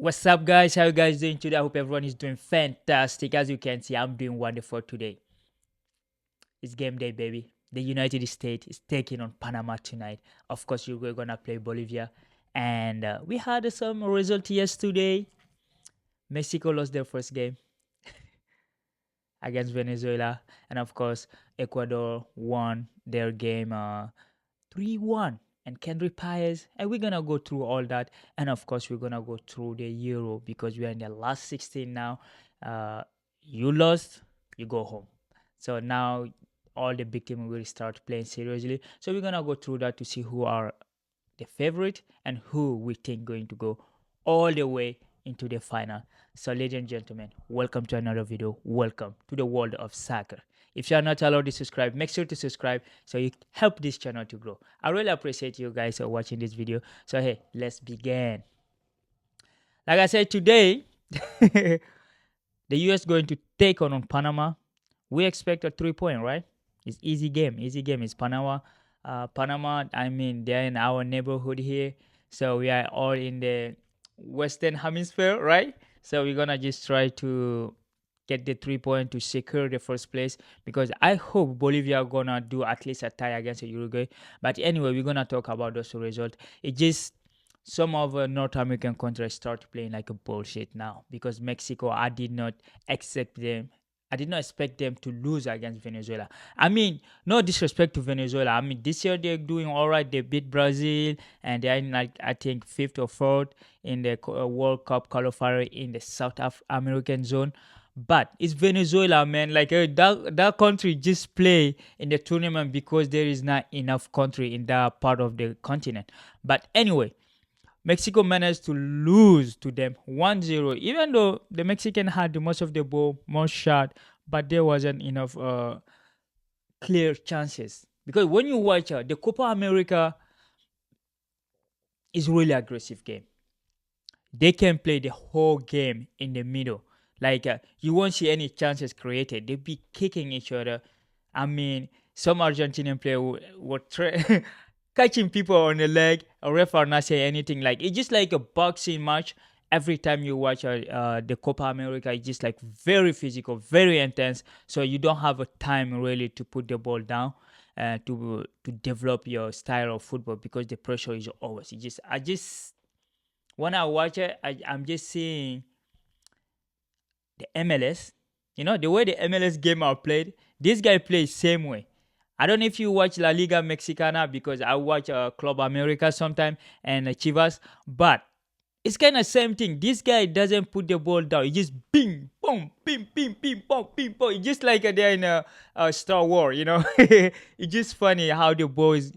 What's up, guys? How you guys doing today? I hope everyone is doing fantastic. As you can see, I'm doing wonderful today. It's game day, baby. The United States is taking on Panama tonight. Of course, we're gonna play Bolivia, and we had some result yesterday. Mexico lost their first game against Venezuela, and of course, Ecuador won their game 3-1. And Kendrick Páez, and we're gonna go through all that, and of course, we're gonna go through the Euro because we are in the last 16 now. Uh, you lost, you go home. So now all the big team will start playing seriously. So we're gonna go through that to see who are the favorite and who we think going to go all the way into the final. So ladies and gentlemen, welcome to another video. Welcome to the world of soccer. If you are not allowed to subscribe, make sure to subscribe so you help this channel to grow. I really appreciate you guys for watching this video. So hey, let's begin. Like I said, today the US going to take on Panama. We expect a 3-point, right? It's easy game. Easy game. It's Panama. Panama, I mean, they're in our neighborhood here. So we are all in the Western Hemisphere, right? So we're going to just try to get the 3-point to secure the first place, because I hope Bolivia are going to do at least a tie against Uruguay. But anyway, we're going to talk about those results. It just some of North American countries start playing like a bullshit now, because Mexico, I did not accept them. I did not expect them to lose against Venezuela. I mean, no disrespect to Venezuela. I mean, this year they're doing all right. They beat Brazil, and they're in, like, I think, fifth or fourth in the World Cup qualifier in the South American zone. But it's Venezuela, man. Like, that country just play in the tournament because there is not enough country in that part of the continent. But anyway, Mexico managed to lose to them 1-0, even though the Mexican had the most of the ball, more shot, but there wasn't enough clear chances. Because when you watch the Copa America is really aggressive game. They can play the whole game in the middle. Like, you won't see any chances created. They'll be kicking each other. I mean, some Argentinian player would catching people on the leg. A ref are not saying anything. Like, it's just like a boxing match. Every time you watch the Copa America, it's just like very physical, very intense. So you don't have a time really to put the ball down, to develop your style of football, because the pressure is always. I just when I watch it, I'm just seeing the MLS. You know, the way the MLS game are played, this guy plays same way. I don't know if you watch La Liga Mexicana, because I watch Club America sometime, and Chivas, but it's kind of same thing. This guy doesn't put the ball down. He just bing, boom, bing, bing, bing, boom, bing, boom. It's just like they're in a Star Wars, you know. It's just funny how the ball is.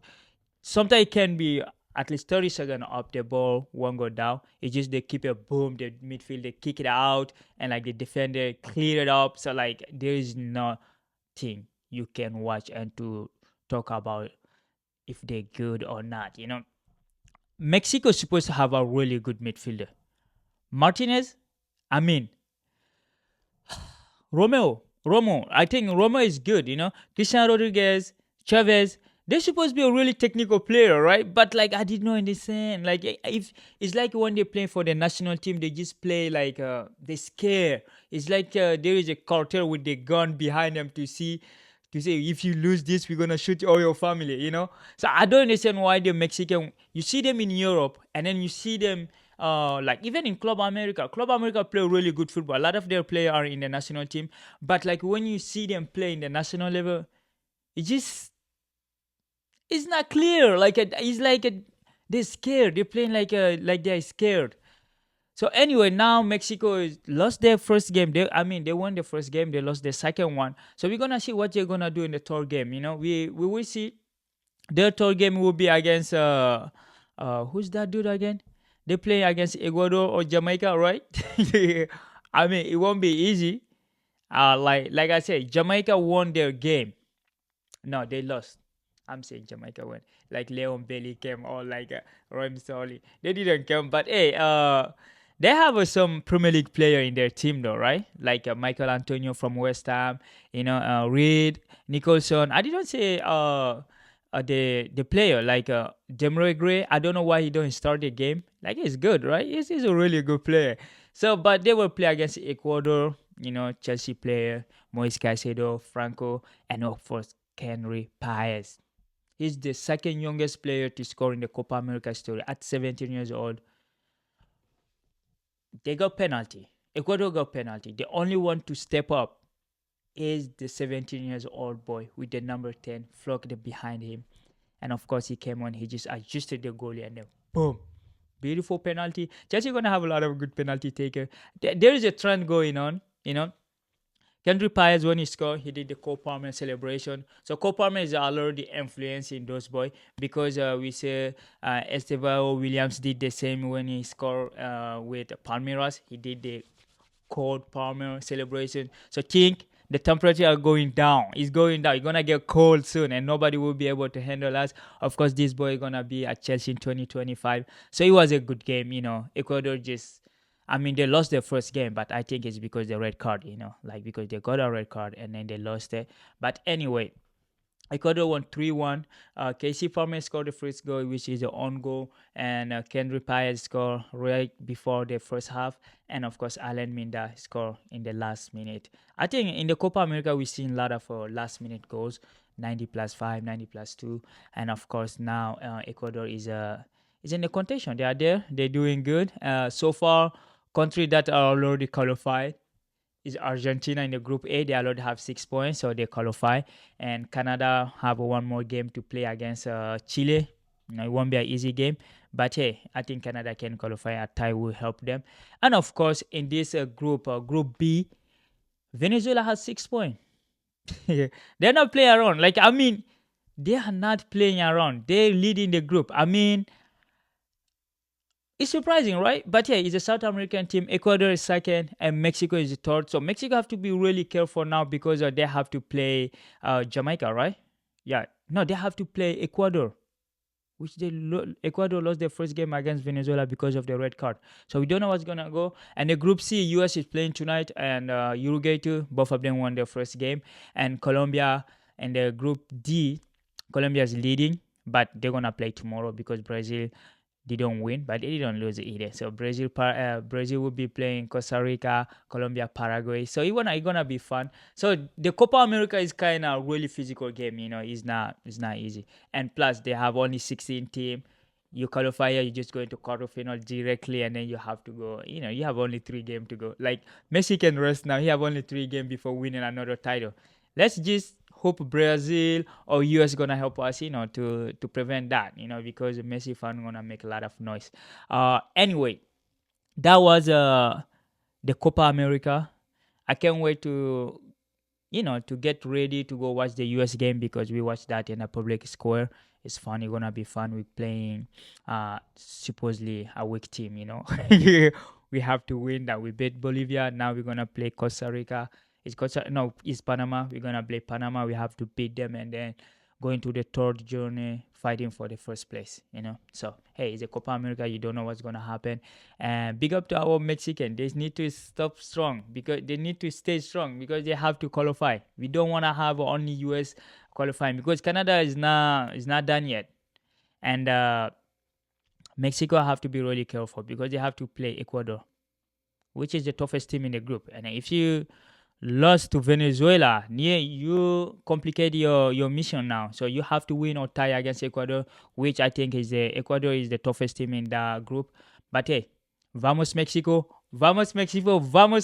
Sometimes it can be at least 30 seconds up, the ball won't go down. It's just they keep it boom, the midfielder kick it out, and like the defender clear it up. So like there is nothing you can watch and to talk about if they're good or not, you know. Mexico is supposed to have a really good midfielder. Martinez, I mean, Romo, I think Romo is good, you know. Christian Rodriguez, Chavez, they're supposed to be a really technical player, right? But like I did not understand. Like, if it's like when they play for the national team, they just play like they scare. It's like there is a cartel with the gun behind them to say, if you lose this, we're gonna shoot all your family, you know. So I don't understand why the Mexican, you see them in Europe, and then you see them like even in Club America. Club America play really good football. A lot of their players are in the national team, but like when you see them play in the national level, it just it's not clear. Like it's like they're scared. They're playing like they're scared. So anyway, now Mexico is lost their first game. They won the first game. They lost the second one. So we're gonna see what they're gonna do in the third game. You know, we will see. Their third game will be against who's that dude again? They play against Ecuador or Jamaica, right? I mean, it won't be easy. Like I said, Jamaica won their game. No, they lost. I'm saying Jamaica won. Like Leon Bailey came, or like Ryan Solly. They didn't come, but hey, they have some Premier League player in their team though, right? Like Michael Antonio from West Ham, you know, Reed, Nicholson. I didn't say the player like Demroy Gray. I don't know why he don't start the game. Like he's good, right? He's a really good player. So, but they will play against Ecuador. You know, Chelsea player Moise Caicedo, Franco, and of course Henry Páez. He's the second youngest player to score in the Copa America story at 17 years old. They got penalty. Ecuador got penalty. The only one to step up is the 17 years old boy with the number 10 flocked behind him. And of course, he came on, he just adjusted the goalie and then boom. Beautiful penalty. Chelsea gonna have a lot of good penalty taker. There is a trend going on, you know. Kendrick Páez, when he scored, he did the Cole Palmer celebration. So Cole Palmer is already influencing those boys because we say Estevao Williams did the same when he scored with Palmeiras. He did the cold Palmer celebration. So think the temperature are going down. It's going down. It's gonna get cold soon, and nobody will be able to handle us. Of course, this boy is gonna be at Chelsea in 2025. So it was a good game. You know, Ecuador just. I mean, they lost their first game, but I think it's because the red card. You know, like because they got a red card and then they lost it. But anyway, Ecuador won 3-1. Casey Palmer scored the first goal, which is the own goal, and Kendry Páez scored right before the first half, and of course Alan Minda scored in the last minute. I think in the Copa America we've seen a lot of last minute goals, 90 plus 5, 90 plus 2, and of course now Ecuador is in the contention. They are there. They're doing good. So far, country that are already qualified is Argentina in the group A. They already have 6 points, so they qualify. And Canada have one more game to play against Chile. You know, it won't be an easy game, but hey, I think Canada can qualify. A tie will help them. And of course, in this group B, Venezuela has 6 points. They're not playing around. Like I mean, they are not playing around. They're leading the group. I mean, it's surprising, right? But yeah, it's a South American team. Ecuador is second, and Mexico is the third. So Mexico have to be really careful now because they have to play Jamaica, right? Yeah, no, they have to play Ecuador, which Ecuador lost their first game against Venezuela because of the red card. So we don't know what's gonna go. And the Group C, US is playing tonight, and Uruguay too. Both of them won their first game, and Colombia and the Group D, Colombia is leading, but they're gonna play tomorrow because Brazil didn't win, but they didn't lose either. So Brazil will be playing Costa Rica, Colombia, Paraguay. So it's gonna be fun. So the Copa America is kind of really physical game. You know, it's not easy. And plus, they have only 16 team. You qualify, you just go into quarterfinal directly, and then you have to go. You know, you have only 3 games to go. Like Messi can rest now. He have only 3 games before winning another title. Let's just hope Brazil or US gonna help us, you know, to prevent that, you know, because the Messi fan gonna make a lot of noise. Anyway, that was the Copa America. I can't wait to to get ready to go watch the US game because we watched that in a public square. It's fun. It's gonna be fun. We're playing supposedly a weak team, you know. We have to win that. We beat Bolivia. Now we're gonna play Costa Rica. It's Panama. We're gonna play Panama. We have to beat them and then going to the third journey fighting for the first place, you know. So hey, it's a Copa America. You don't know what's gonna happen. And big up to our Mexican. They need to stop strong because they need to stay strong because they have to qualify. We don't wanna have only US qualifying because Canada is not done yet. And Mexico have to be really careful because they have to play Ecuador, which is the toughest team in the group. And if you lost to Venezuela, yeah, you complicate your mission now. So you have to win or tie against Ecuador, which I think is Ecuador is the toughest team in the group. But hey, vamos Mexico, vamos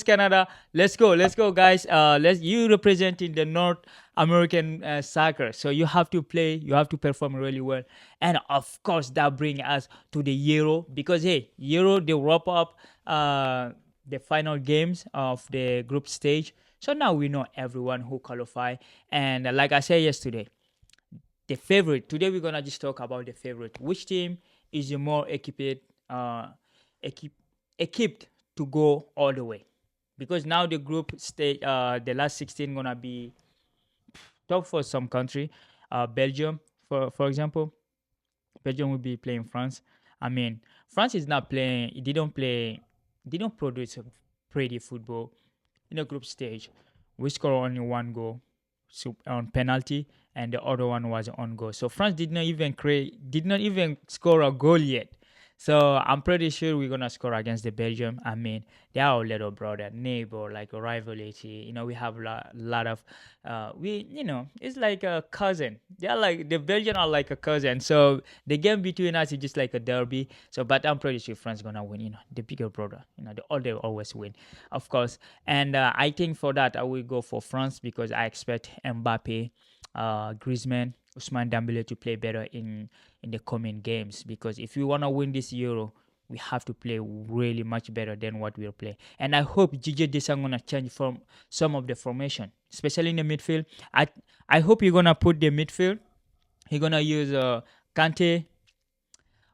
Canada. Let's go, guys. Let's you representing the North American soccer, so you have to play, you have to perform really well, and of course that brings us to the Euro because hey, Euro they wrap up the final games of the group stage. So now we know everyone who qualify. And like I said yesterday, the favorite. Today we're gonna just talk about the favorite. Which team is the more equipped to go all the way? Because now the group stage, the last 16 gonna be tough for some country. Belgium, for example, Belgium will be playing France. I mean, France is not playing. They don't play. They don't produce a pretty football in the group stage. We score only one goal. on penalty, and the other one was on goal. So France did not even score a goal yet. So I'm pretty sure we're gonna score against the Belgium. I mean, they are our little brother, neighbor, like a rivalry. We have a lot of, it's like a cousin. They are like the Belgian are like a cousin. So the game between us is just like a derby. So, but I'm pretty sure France gonna win. The bigger brother. The older always win, of course. And I think for that I will go for France because I expect Mbappe, Griezmann, Ousmane Dembele to play better in the coming games, because if we want to win this Euro, we have to play really much better than what we're playing. And I hope Gigi Deschamps gonna change from some of the formation, especially in the midfield. I hope you're gonna put the midfield. He's gonna use Kante,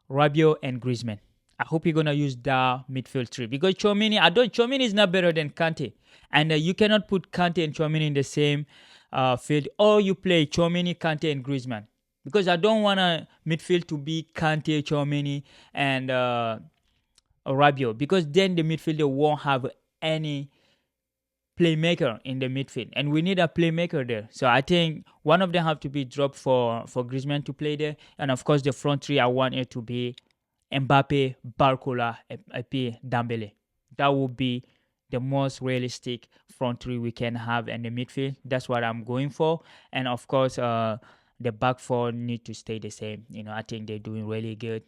Rabiot, and Griezmann. I hope you're gonna use the midfield three, because Chouameni is not better than Kante, and you cannot put Kante and Chouameni in the same field, or you play Chouameni, Kante, and Griezmann, because I don't want a midfield to be Kante, Chouameni, and Rabiot, because then the midfielder won't have any playmaker in the midfield, and we need a playmaker there. So I think one of them have to be dropped for Griezmann to play there, and of course the front three I want it to be Mbappe, Barcola, and Dembele. That would be the most realistic front three we can have in the midfield. That's what I'm going for, and of course the back four need to stay the same. I think they're doing really good.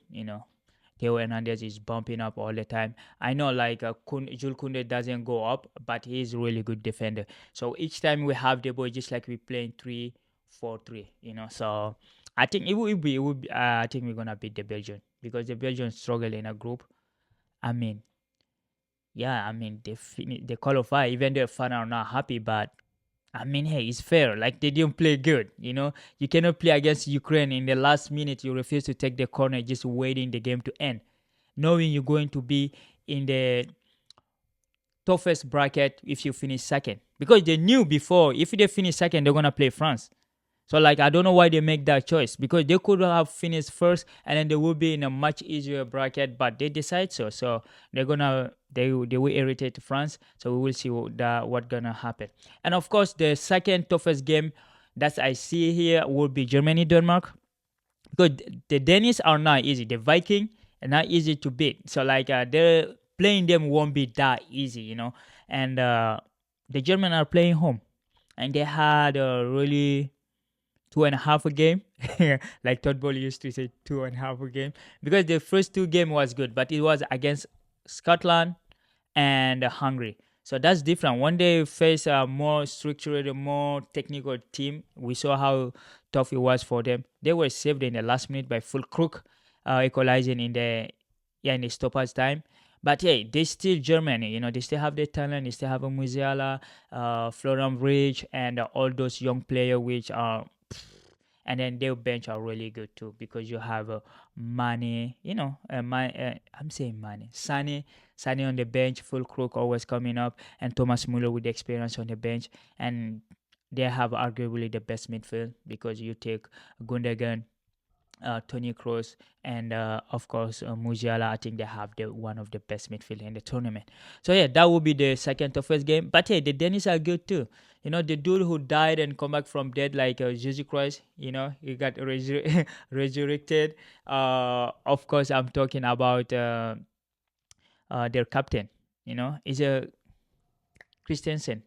Theo Hernandez is bumping up all the time. I know like Jules Koundé doesn't go up, but he's a really good defender. So each time we have the ball, just like we playing 3-4-3, So I think I think we're gonna beat the Belgian, because the Belgians struggle in a group. I mean, yeah, I mean they qualify, even though fans are not happy, but I mean, hey, it's fair. Like, they didn't play good, You cannot play against Ukraine in the last minute. You refuse to take the corner, just waiting the game to end, knowing you're going to be in the toughest bracket if you finish second. Because they knew before, if they finish second, they're going to play France. So, like, I don't know why they make that choice, because they could have finished first and then they will be in a much easier bracket, but they decide so. So they will irritate France. So we will see what gonna happen. And of course, the second toughest game that I see here will be Germany-Denmark, because the Danish are not easy. The Viking are not easy to beat. So like they're playing them won't be that easy, And the Germans are playing home, and they had a really 2.5 a game. Like Todd Bowley used to say, 2.5 a game, because the first two game was good, but it was against Scotland and Hungary. So that's different. When they face a more structured, more technical team, we saw how tough it was for them. They were saved in the last minute by Fulkrug, equalizing in the stoppage time. But hey, they still Germany, they still have the talent. They still have a Musiala, Florian Wirtz, and all those young players which are. And then their bench are really good too, because you have Mane, I'm saying Mane, Sane on the bench, Fulkrug always coming up, and Thomas Muller with the experience on the bench. And they have arguably the best midfield, because you take Gundogan, Toni Kroos, and of course Musiala. I think they have one of the best midfield in the tournament. So yeah, that will be the second toughest game. But hey, the Danish are good too. The dude who died and come back from dead, like Jesus Christ, he got resurrected. Of course, I'm talking about their captain. Is a Christensen.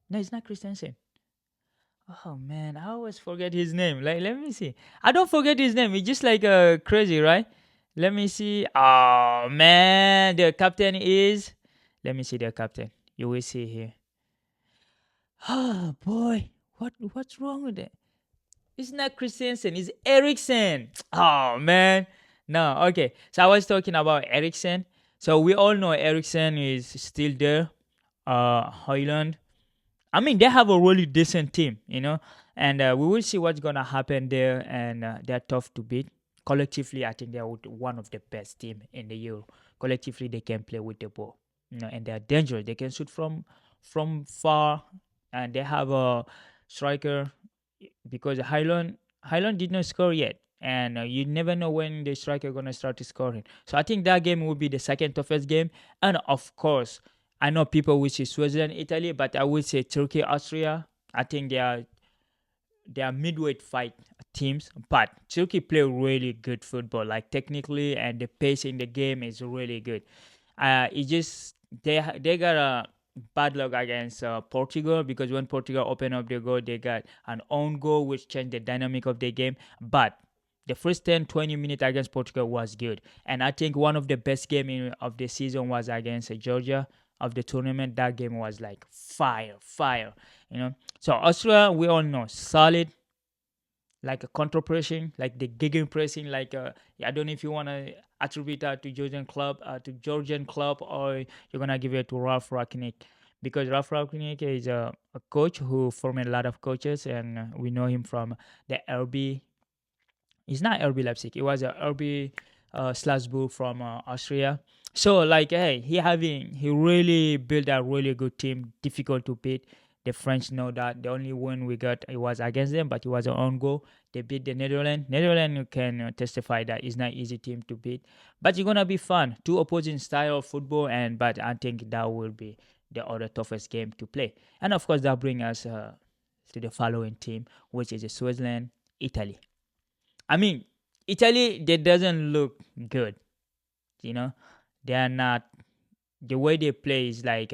No, it's not Christensen. Oh man, I always forget his name. Like, let me see. I don't forget his name. It's just like crazy, right? Let me see. Oh man, their captain is. Let me see their captain. You will see here. Oh boy, what's wrong with it? It's not Christensen. It's Eriksen. Oh man, no. Okay, so I was talking about Eriksen. So we all know Eriksen is still there. Hoyland. I mean, they have a really decent team, and we will see what's gonna happen there. And they're tough to beat. Collectively, I think they're one of the best team in the Euro. Collectively, they can play with the ball, and they're dangerous. They can shoot from far, and they have a striker, because Highland did not score yet, and you never know when the striker gonna start scoring. So I think that game will be the second toughest game, and of course, I know people will say Switzerland, Italy, but I would say Turkey, Austria. I think they are they are midweight fight teams, but Turkey play really good football. Like technically, and the pace in the game is really good. It just they got a bad luck against Portugal, because when Portugal opened up the goal, they got an own goal which changed the dynamic of the game. But the first 10-20 minutes against Portugal was good, and I think one of the best game of the season was against Georgia of the tournament. That game was like fire, fire. You know, so Austria, we all know, solid, like a counter pressing, like the gegen pressing, like I don't know if you want to attribute that to Georgian club, or you're gonna give it to Ralph Ragnick, because Ralph Ragnick is a coach who formed a lot of coaches, and we know him from the RB. It's not RB Leipzig. It was a RB Salzburg from Austria. So like, hey, he really built a really good team, difficult to beat. The French know that. The only win we got, it was against them, but it was an own goal. They beat the Netherlands. Netherlands can testify that it's not easy team to beat, but it's gonna be fun. Two opposing style of football, and but I think that will be the other toughest game to play. And of course, that brings us to the following team, which is Switzerland, Italy. I mean, Italy, they doesn't look good. You know, they are not. The way they play is like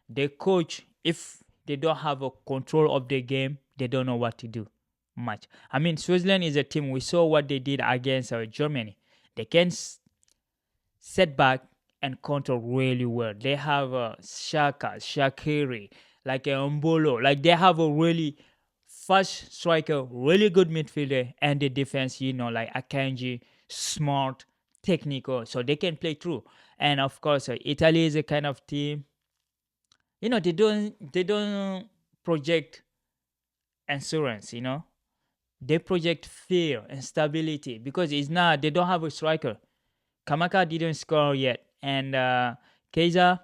the coach. If they don't have a control of the game, they don't know what to do much. I mean, Switzerland is a team. We saw what they did against Germany. They can set back and counter really well. They have Shaka, Shakiri, like a Umbolo. Like they have a really fast striker, really good midfielder, and the defense, like Akanji, smart, technical, so they can play through. And of course, Italy is a kind of team. They don't project insurance. They project fear and stability, because it's not. They don't have a striker. Kamaka didn't score yet, and Keiza,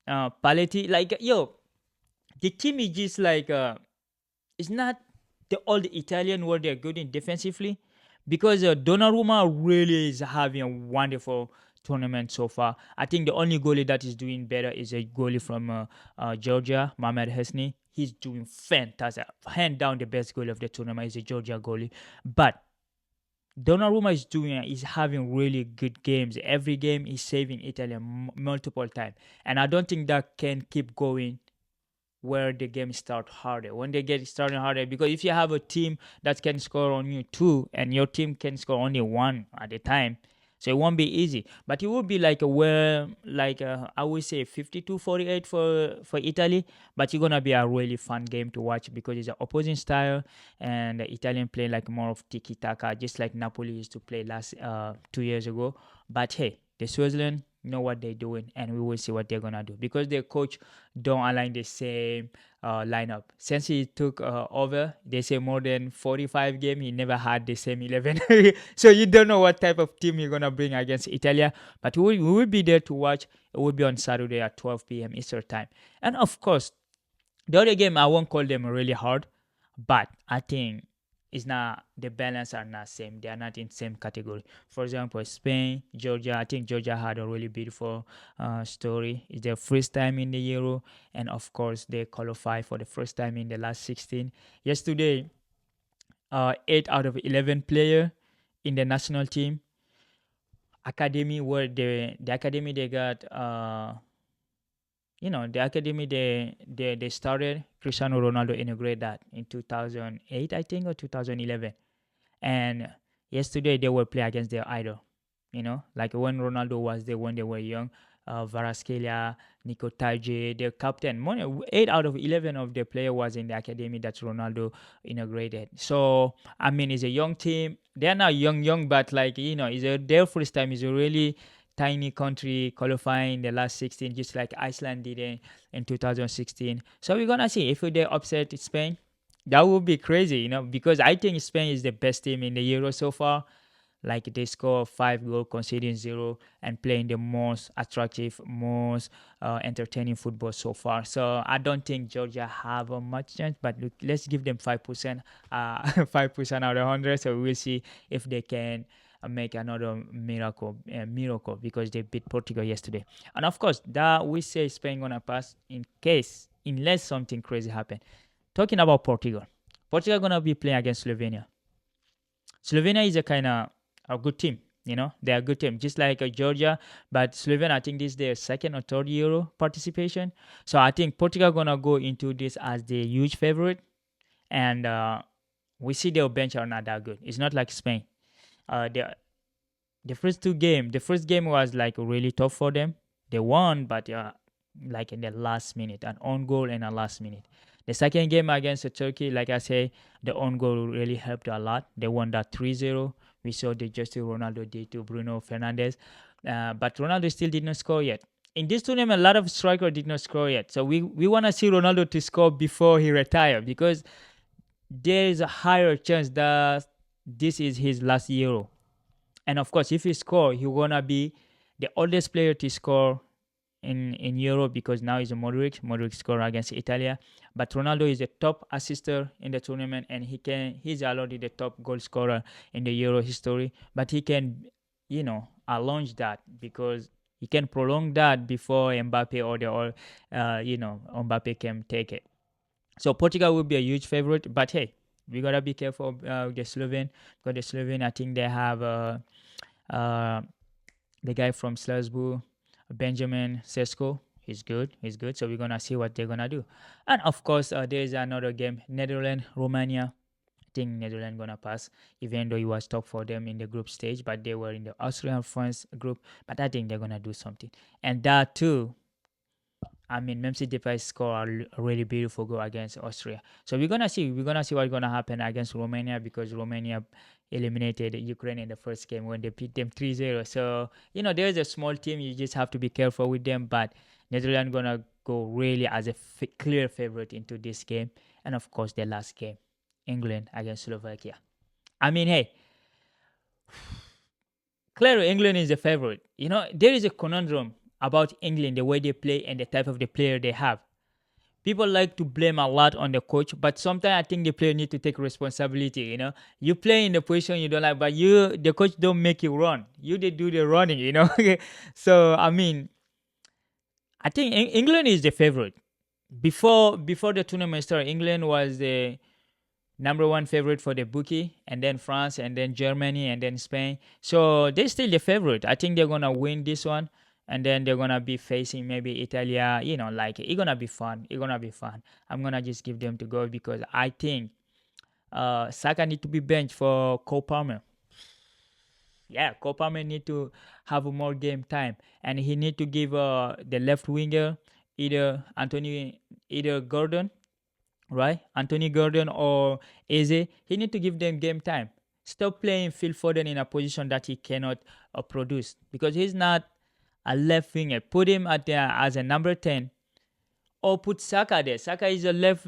Paletti, like the team is just like it's not the old Italian where they're good in defensively, because Donnarumma really is having a wonderful tournament so far. I think the only goalie that is doing better is a goalie from Georgia, Mohamed Hesni. He's doing fantastic. Hand down the best goalie of the tournament is a Georgia goalie. But Donnarumma is having really good games. Every game is saving Italy multiple times. And I don't think that can keep going where the game start harder. When they get started harder, because if you have a team that can score on you two, and your team can score only one at a time, so it won't be easy. But it will be like I would say 52-48 for Italy. But it's gonna be a really fun game to watch, because it's an opposing style, and the Italian play like more of tiki taka, just like Napoli used to play last 2 years ago. But hey, the Switzerland know what they're doing, and we will see what they're gonna do, because their coach don't align the same lineup. Since he took over, they say more than 45 games, he never had the same 11. So you don't know what type of team you're gonna bring against Italia. But we will be there to watch. It will be on Saturday at 12 p.m. Eastern time. And of course, the other game, I won't call them really hard, but I think it's not, the balance are not same. They are not in same category. For example, Spain, Georgia. I think Georgia had a really beautiful story. It's their first time in the Euro, and of course they qualify for the first time in the last 16. Yesterday, 8 out of 11 player in the national team academy, where the academy they got the academy they started, Cristiano Ronaldo integrated that in 2008, I think, or 2011. And yesterday they will play against their idol, like when Ronaldo was there when they were young. Varaskelia, Nico Taje, their captain. 8 out of 11 of the player was in the academy that Ronaldo integrated. So I mean, it's a young team. They're not young, but like their first time. Is a really tiny country qualifying the last 16, just like Iceland did in 2016. So we're gonna see if they upset Spain. That would be crazy, because I think Spain is the best team in the Euro so far. Like they score 5 goals, conceding 0, and playing the most attractive, most entertaining football so far. So I don't think Georgia have a much chance, but look, let's give them 5%, 5% out of 100. So we'll see if they can make another miracle, because they beat Portugal yesterday. And of course, that we say Spain gonna pass in case, unless something crazy happen. talking about Portugal. Portugal gonna be playing against Slovenia. Slovenia is a kind of a good team. They are a good team, just like Georgia. But Slovenia, I think this is their second or third Euro participation. So I think Portugal gonna go into this as the huge favorite, and we see their bench are not that good. It's not like Spain. The first two game, the first game was like really tough for them. They won, but like in the last minute, an own goal in the last minute. The second game against Turkey, like I say, the own goal really helped a lot. They won that 3-0. We saw the justice Ronaldo did to Bruno Fernandes. But Ronaldo still did not score yet. In this tournament, a lot of strikers did not score yet. So we want to see Ronaldo to score before he retires, because there is a higher chance that this is his last Euro. And of course, if he score, he gonna be the oldest player to score in Europe, because now he's a Modric. Modric scored against Italy, but Ronaldo is the top assister in the tournament, and he's already the top goal scorer in the Euro history. But he can, launch that, because he can prolong that before Mbappe Mbappe can take it. So Portugal will be a huge favorite, but hey, we gotta be careful the Slovene, because the Slovene, I think they have the guy from Strasbourg, Benjamin Sesko. He's good. He's good. So we're gonna see what they're gonna do. And of course, there is another game: Netherlands, Romania. I think Netherlands gonna pass, even though it was tough for them in the group stage. But they were in the Austrian France group. But I think they're gonna do something. And that too, I mean, Memphis Depay scored a really beautiful goal against Austria. So we're gonna see. We're gonna see what's gonna happen against Romania, because Romania eliminated Ukraine in the first game when they beat them 3-0. So there's a small team. You just have to be careful with them. But Netherlands gonna go really as a clear favorite into this game. And of course, the last game, England against Slovakia. I mean, hey, clearly England is the favorite. There is a conundrum about England, the way they play and the type of the player they have. People like to blame a lot on the coach, but sometimes I think the player need to take responsibility. You play in the position you don't like, but the coach don't make you run. They do the running. So I mean, I think England is the favorite. Before the tournament started, England was the number one favorite for the bookie, and then France, and then Germany, and then Spain. So they're still the favorite. I think they're gonna win this one, and then they're gonna be facing maybe Italy. Like it's gonna be fun. It's gonna be fun. I'm gonna just give them to go, because I think Saka need to be benched for Cole Palmer. Yeah, Cole Palmer need to have more game time, and he need to give the left winger either Gordon, right? Anthony Gordon or Eze. He need to give them game time. Stop playing Phil Foden in a position that he cannot produce, because he's not a left winger. Put him as a number 10, or put Saka there. Saka is a left.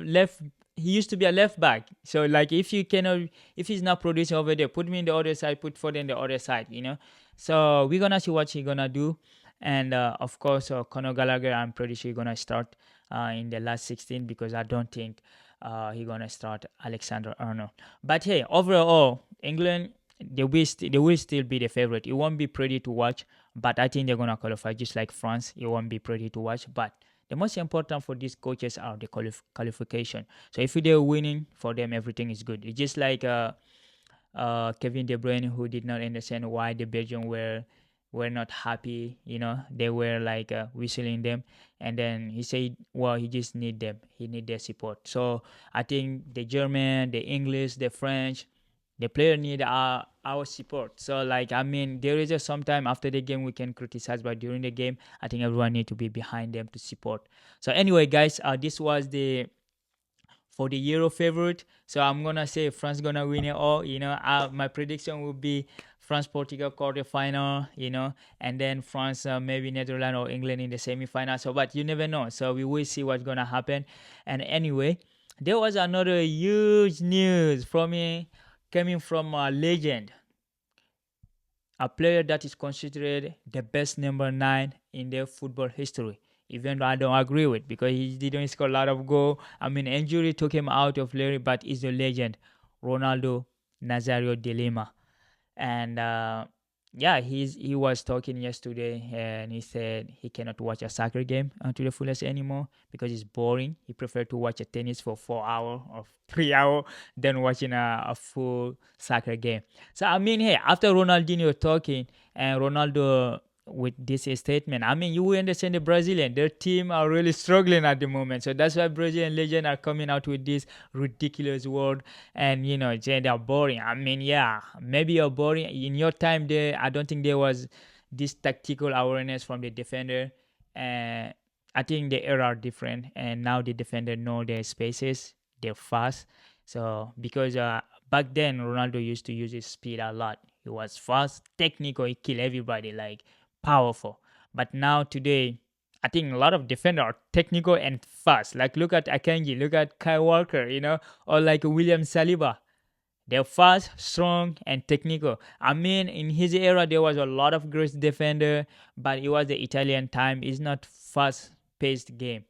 He used to be a left back. So like if he's not producing over there, put him in the other side. Put Foden the other side. So we're gonna see what he's gonna do. And of course, Conor Gallagher, I'm pretty sure he's gonna start in the last 16, because I don't think he's gonna start Alexander Arnold. But hey, overall, England, they will still be the favorite. It won't be pretty to watch, but I think they're gonna qualify, just like France. It won't be pretty to watch, but the most important for these coaches are the qualification. So if they're winning, for them everything is good. It's just like Kevin De Bruyne, who did not understand why the Belgians were not happy. They were like whistling them, and then he said, well, he just need them. He need their support. So I think the German, the English, the French, the player need our support. So like, I mean, there is some time after the game we can criticize, but during the game, I think everyone need to be behind them to support. So anyway, guys, this was for the Euro favorite. So I'm gonna say France gonna win it all. My prediction will be France Portugal quarterfinal. And then France maybe Netherlands or England in the semifinal. So, but you never know. So we will see what's gonna happen. And anyway, there was another huge news coming from a legend, a player that is considered the best number 9 in their football history. Even though I don't agree with, because he didn't score a lot of goals. I mean, injury took him out of Larry, but he's a legend, Ronaldo Nazario de Lima. And Yeah, he was talking yesterday, and he said he cannot watch a soccer game to the fullest anymore because it's boring. He prefer to watch a tennis for 4 hour or 3 hour than watching a full soccer game. So I mean, hey, after Ronaldinho talking and Ronaldo with this statement, I mean, you understand the Brazilian, their team are really struggling at the moment. So that's why Brazilian legends are coming out with this ridiculous word, and saying they're boring. I mean, yeah, maybe you're boring in your time there. I don't think there was this tactical awareness from the defender, and I think the era are different, and now the defender know their spaces, they're fast. So because back then Ronaldo used to use his speed a lot. He was fast, technical, he kill everybody, like powerful. But now today, I think a lot of defender are technical and fast. Like look at Akanji, look at Kyle Walker, or like William Saliba. They're fast, strong, and technical. I mean, in his era, there was a lot of great defender, but it was the Italian time. It's not fast-paced game.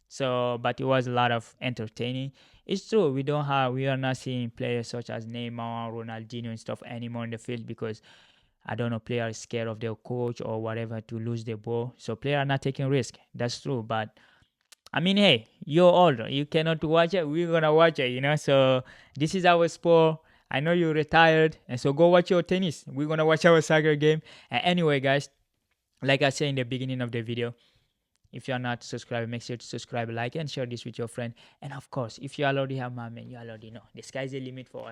So, but it was a lot of entertaining. It's true. We are not seeing players such as Neymar, Ronaldinho, and stuff anymore in the field because I don't know, players are scared of their coach or whatever to lose the ball. So, players are not taking risk. That's true. But I mean, hey, you're old. You cannot watch it. We're gonna watch it. So this is our sport. I know you're retired, and so go watch your tennis. We're gonna watch our soccer game. And anyway, guys, like I said in the beginning of the video, if you're not subscribed, make sure to subscribe, like, and share this with your friend. And of course, if you already have my man, you already know the sky's the limit for us.